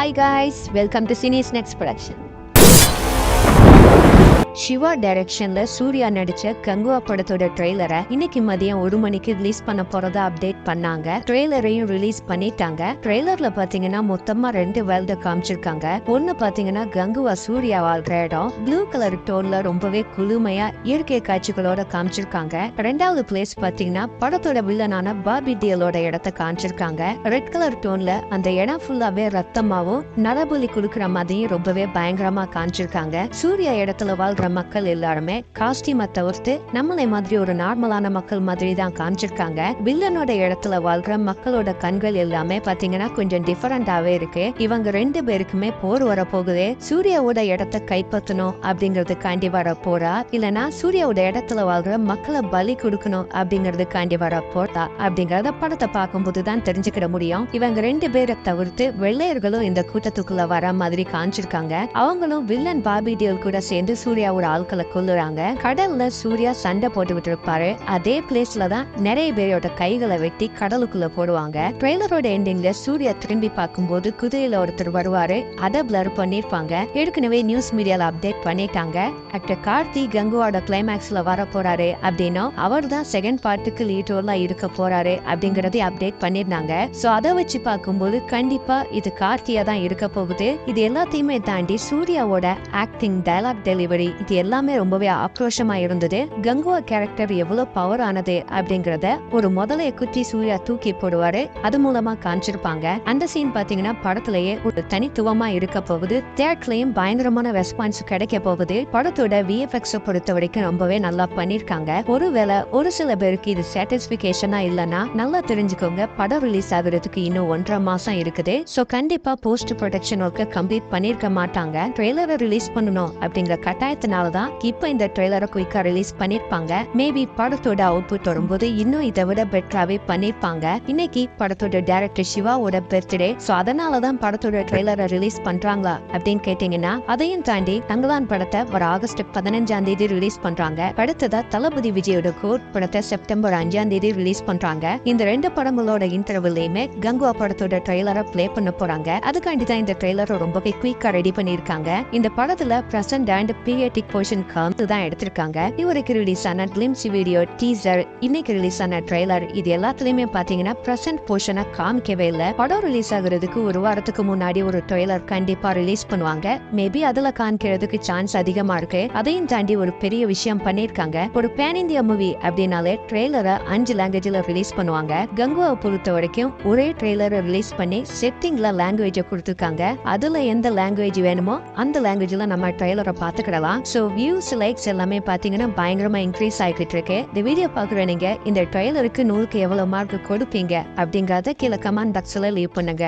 Hi guys, welcome to Cine Snacks Production. Siva டைரக்ஷன்ல சூர்யா நடிச்ச கங்குவா படத்தோட ட்ரெய்லரை இன்னைக்கு மதியம் 1 மணிக்கு ரிலீஸ் பண்ண போறதா அப்டேட் பண்ணாங்க. ட்ரெய்லரையும் ரிலீஸ் பண்ணிட்டாங்க. ட்ரெய்லர்ல பாத்தீங்கன்னா மொத்தமா 2 வேர்ல்ட காமிச்சிருக்காங்க. ஒன்னு பாத்தீங்கன்னா கங்குவா சூர்யா வாழ்ற இடம் ப்ளூ கலர் டோன்ல ரொம்பவே குளுமையா இயற்கை காட்சிகளோட காமிச்சிருக்காங்க. ரெண்டாவது பிளேஸ் பாத்தீங்கன்னா படத்தோட வில்லனான பாபி டியலோட இடத்தை காமிச்சிருக்காங்க. ரெட் கலர் டோன்ல அந்த இடம் ஃபுல்லாவே ரத்தமாவும் நரபலி குடுக்கிற மாதிரியும் ரொம்பவே பயங்கரமா காமிச்சிருக்காங்க. சூர்யா இடத்துல வாழ்ற மக்கள் எல்லாருமே காஸ்டியூமை தவிர்த்து நம்மளை மாதிரி ஒரு நார்மலான மக்கள் மாதிரி தான் காமிச்சிருக்காங்க. வில்லனோட இடத்துல வாழ்ற மக்களோட கண்கள் எல்லாமே பாத்தீங்கன்னா கொஞ்சம் டிஃபரெண்டாவே இருக்கு. இவங்க 2 பேருக்குமே போர் வர போகுது. சூர்யாவோட இடத்தை கைப்பற்றணும் அப்படிங்கறதுக்காண்டி வர போறா, இல்லனா சூர்யாவோட இடத்துல வாழ்ற மக்களை பலி கொடுக்கணும் அப்படிங்கறதுக்காண்டி வர போறா அப்படிங்கறத படத்தை பார்க்கும்போது தான் தெரிஞ்சுக்கிட முடியும். இவங்க 2 பேரை தவிர்த்து வெள்ளையர்களும் இந்த கூட்டத்துக்குள்ள வர மாதிரி காமிச்சிருக்காங்க. அவங்களும் வில்லன் பாபி டியல் கூட சேர்ந்து சூர்யா ஒரு ஆட்களை கொல்லுறாங்க. கடல்ல சூர்யா சண்டை போட்டுக்கிட்டு இருப்பாரு. அதே பிளேஸ்ல தான் நிறைய பேரோட கைகளை வெட்டி கடலுக்குள்ள போடுவாங்க. ட்ரெய்லரோட எண்டிங்ல சூர்யா திரும்பி பார்க்கும்போது குதிரையில ஒருத்தர் வருவாரு. அதை பிளர் பண்ணிருப்பாங்க. ஏற்கனவே நியூஸ் மீடியால அப்டேட் பண்ணிட்டாங்க. ஆக்டர் கார்த்தி கங்குவோட கிளைமேக்ஸ்ல வர போறாரு அப்படின்னா அவர் தான் செகண்ட் பார்ட்டுக்கு லீட் ரோலா இருக்க போறாரு அப்படிங்கறதை அப்டேட் பண்ணிருந்தாங்க. சோ அதை வச்சு பார்க்கும்போது கண்டிப்பா இது கார்த்தியா தான் இருக்க போகுது. இது எல்லாத்தையுமே தாண்டி சூர்யாவோட ஆக்டிங், டயலாக் டெலிவரி இது எல்லாமே ரொம்பவே ஆக்ரோஷமா இருந்தது. கங்குவா கேரக்டர் எவ்வளவு பவர் ஆனது அப்படிங்கறத ஒரு முதலைய குத்தி சூர்யா தூக்கி போடுவாரு. அது மூலமா காமிச்சிருப்பாங்க. அந்த சீன் பாத்தீங்கன்னா படத்திலேயே ஒரு தனித்துவமா இருக்க போகுது. தியேட்டர்லயும் பயங்கரமான ரெஸ்பான்ஸ் கிடைக்க போகுது. படத்தோட விஎஃப்எக்ஸ் பொறுத்த வரைக்கும் ரொம்பவே நல்லா பண்ணிருக்காங்க. ஒருவேளை ஒரு சில பேருக்கு இது சாட்டிஸ்பிகேஷனா இல்லனா நல்லா தெரிஞ்சுக்கோங்க, படம் ரிலீஸ் ஆகுறதுக்கு இன்னும் 1.5 மாசம் இருக்குது. சோ கண்டிப்பா போஸ்ட் ப்ரொடக்ஷன் ஒர்க்க கம்ப்ளீட் பண்ணிருக்க மாட்டாங்க. ட்ரெய்லரை ரிலீஸ் பண்ணணும் அப்படிங்கிற கட்டாயத்தினாலதான் இப்ப இந்த ட்ரெய்லரை குயிக்கா ரிலீஸ் பண்ணிருப்பாங்க. மேபி படத்தோட அவுட்புட் வரும்போது இன்னும் இதை விட பெட்டராவே பண்ணிருப்பாங்க. இன்னைக்கு படத்தோட டைரக்டர் சிவாவோட பர்த்டே. சோ அதனாலதான் படத்தோட ட்ரெய்லரை ரிலீஸ் பண்றாங்களா அப்படின்னு கேட்டீங்கன்னா அதையும் தாண்டி தங்கலான் படத்தை வர ஆகஸ்ட் 15ஆம் தேதி ரிலீஸ் பண்றாங்க. அடுத்ததா தளபதி விஜயோட கோட் படத்தை செப்டம்பர் 5ஆம் தேதி ரிலீஸ் பண்றாங்க. இந்த 2 படங்களோட இன்டர்வியூலயுமே கங்குவா படத்தோட ட்ரெய்லரை பிளே பண்ண போறாங்க. அதுக்காண்டி தான் இந்த ட்ரெய்லரை ரொம்பவே குயிக்கா ரெடி பண்ணிருக்காங்க. இந்த படத்துல பிரசன்ட் அண்ட் பீரியாடிக் போர்ஷன் காமித்து தான் எடுத்திருக்காங்க. இவருக்கு ரிலீஸ் ஆன கிளிம்ஸ் வீடியோ, டீசர், இன்னைக்கு ரிலீஸ் ஆன ட்ரெய்லர் இது எல்லாத்துலயுமே பாத்தீங்கன்னா பிரசன்ட் போர்ஷனை காமிக்கவே இல்ல. படம் ரிலீஸ் ஆகுறதுக்கு ஒரு வாரத்துக்கு முன்னாடி ஒரு ட்ரெய்லர் கண்டிப்பா ரிலீஸ் பண்ணுவாங்க. மேபி அதுல காமிக்கிறதுக்கு சான்ஸ் அதிகமா இருக்கு. அதையும் தாண்டி ஒரு பெரிய விஷயம் பண்ணிருக்காங்க. ஒரு பேன் இந்தியா மூவி அப்படின்னாலே ட்ரெய்லரை 5 லாங்குவேஜ்ல ரிலீஸ் பண்ணுவாங்க. கங்குவாவை பொறுத்த வரைக்கும் ஒரே ட்ரெய்லரை ரிலீஸ் பண்ணி செட்டிங்ல லாங்குவேஜ் கொடுத்திருக்காங்க. அதுல எந்த லாங்குவேஜ் வேணுமோ அந்த லாங்குவேஜ்ல நம்ம ட்ரெய்லரை பாத்துக்கிடலாம். சோ வியூஸ், லைக்ஸ் எல்லாமே பாத்தீங்கன்னா பயங்கரமா இன்க்ரீஸ் ஆகிட்டு இருக்கு. இந்த வீடியோ பாக்குற நீங்க இந்த ட்ரெய்லருக்கு 100க்கு எவ்வளவு மார்க் கொடுப்பீங்க அப்படிங்கறத கீழே கமெண்ட் பாக்ஸ்ல லீவ் பண்ணுங்க.